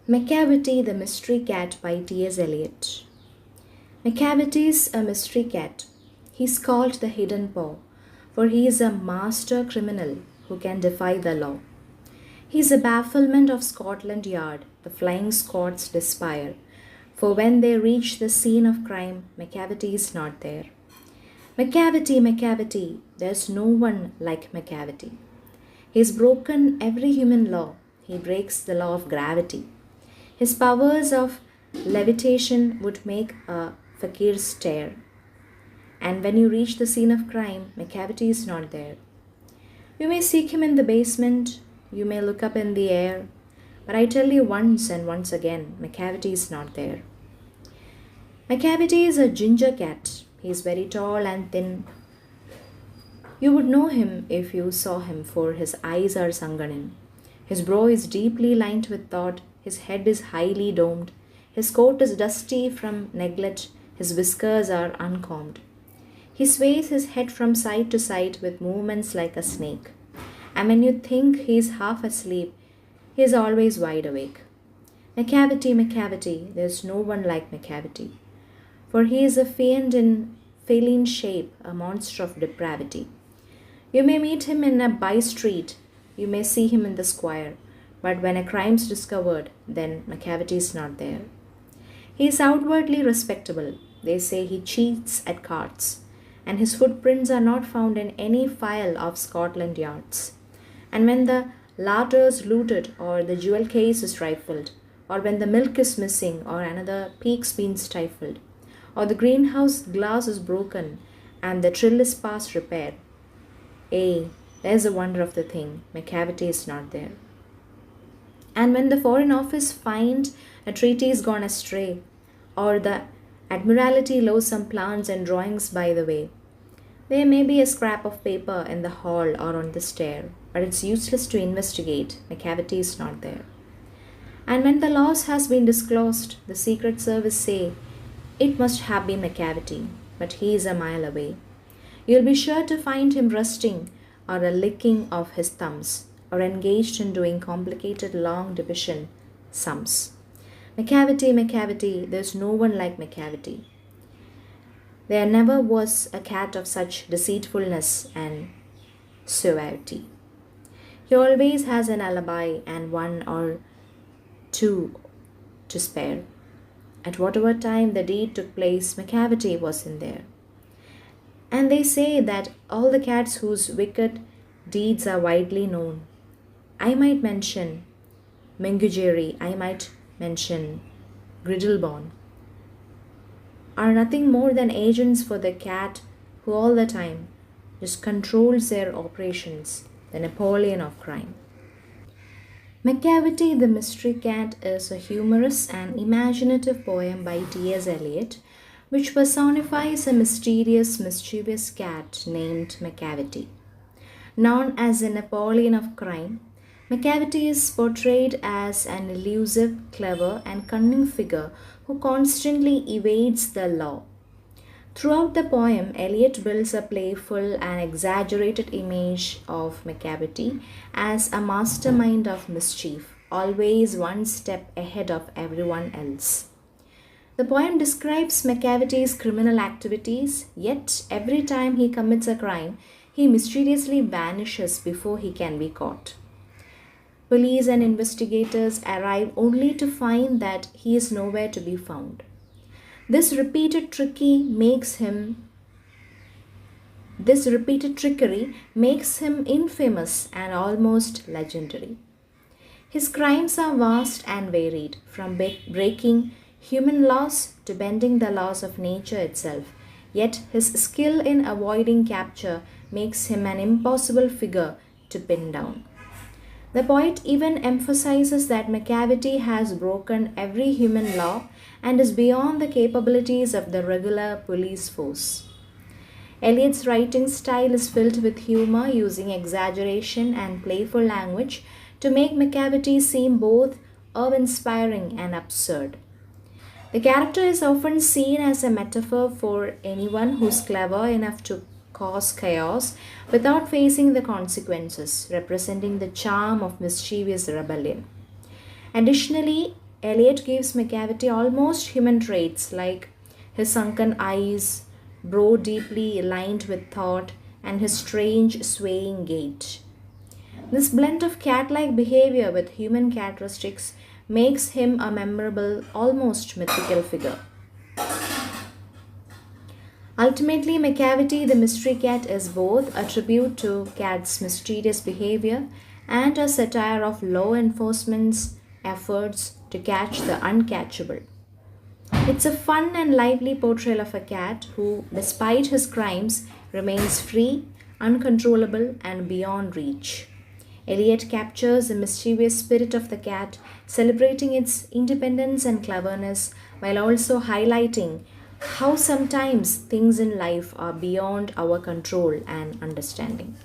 Macavity, the Mystery Cat by T.S. Eliot. Macavity's a mystery cat. He's called the Hidden Paw, for he is a master criminal who can defy the law. He is a bafflement of Scotland Yard, the Flying Scots' despair, for when they reach the scene of crime, Macavity is not there. Macavity, Macavity, there's no one like Macavity. He's broken every human law. He breaks the law of gravity. His powers of levitation would make a fakir stare. And when you reach the scene of crime, Macavity is not there. You may seek him in the basement, you may look up in the air, but I tell you once and once again, Macavity is not there. Macavity is a ginger cat. He is very tall and thin. You would know him if you saw him, for his eyes are sunken in. His brow is deeply lined with thought. His head is highly domed. His coat is dusty from neglect. His whiskers are uncombed. He sways his head from side to side with movements like a snake. And when you think he is half asleep, he is always wide awake. Macavity, Macavity, there is no one like Macavity. For he is a fiend in feline shape, a monster of depravity. You may meet him in a by-street, you may see him in the square, but when a crime's discovered, then Macavity is not there. He is outwardly respectable. They say he cheats at cards, and his footprints are not found in any file of Scotland Yards. And when the larder's looted, or the jewel case is rifled, or when the milk is missing, or another peak's been stifled, or the greenhouse glass is broken, and the trill is past repair, there's the wonder of the thing, Macavity is not there. And when the Foreign Office find a treatise gone astray, or the Admiralty lose some plans and drawings by the way, there may be a scrap of paper in the hall or on the stair, but it's useless to investigate, Macavity is not there. And when the loss has been disclosed, the Secret Service say, it must have been Macavity, but he is a mile away. You'll be sure to find him resting, or a licking of his thumbs, or engaged in doing complicated long division sums. Macavity, Macavity, there's no one like Macavity. There never was a cat of such deceitfulness and suavity. He always has an alibi and one or two to spare. At whatever time the deed took place, Macavity was in there. And they say that all the cats whose wicked deeds are widely known, I might mention Mingujeri, I might mention Griddleborn, are nothing more than agents for the cat who all the time just controls their operations, the Napoleon of crime. Macavity, the Mystery Cat is a humorous and imaginative poem by T.S. Eliot, which personifies a mysterious, mischievous cat named Macavity. Known as the Napoleon of crime, Macavity is portrayed as an elusive, clever, and cunning figure who constantly evades the law. Throughout the poem, Eliot builds a playful and exaggerated image of Macavity as a mastermind of mischief, always one step ahead of everyone else. The poem describes Macavity's criminal activities, yet every time he commits a crime, he mysteriously vanishes before he can be caught. Police and investigators arrive only to find that he is nowhere to be found. This repeated trickery makes him infamous and almost legendary. His crimes are vast and varied, from breaking human laws to bending the laws of nature itself, yet his skill in avoiding capture makes him an impossible figure to pin down. The poet even emphasizes that Macavity has broken every human law and is beyond the capabilities of the regular police force. Eliot's writing style is filled with humor, using exaggeration and playful language to make Macavity seem both awe-inspiring and absurd. The character is often seen as a metaphor for anyone who's clever enough to cause chaos without facing the consequences, representing the charm of mischievous rebellion. Additionally, Eliot gives Macavity almost human traits like his sunken eyes, brow deeply lined with thought, and his strange swaying gait. This blend of cat like behavior with human characteristics makes him a memorable, almost mythical figure. Ultimately, Macavity the Mystery Cat is both a tribute to cats' mysterious behavior and a satire of law enforcement's efforts to catch the uncatchable. It's a fun and lively portrayal of a cat who, despite his crimes, remains free, uncontrollable, and beyond reach. Eliot captures the mischievous spirit of the cat, celebrating its independence and cleverness while also highlighting how sometimes things in life are beyond our control and understanding.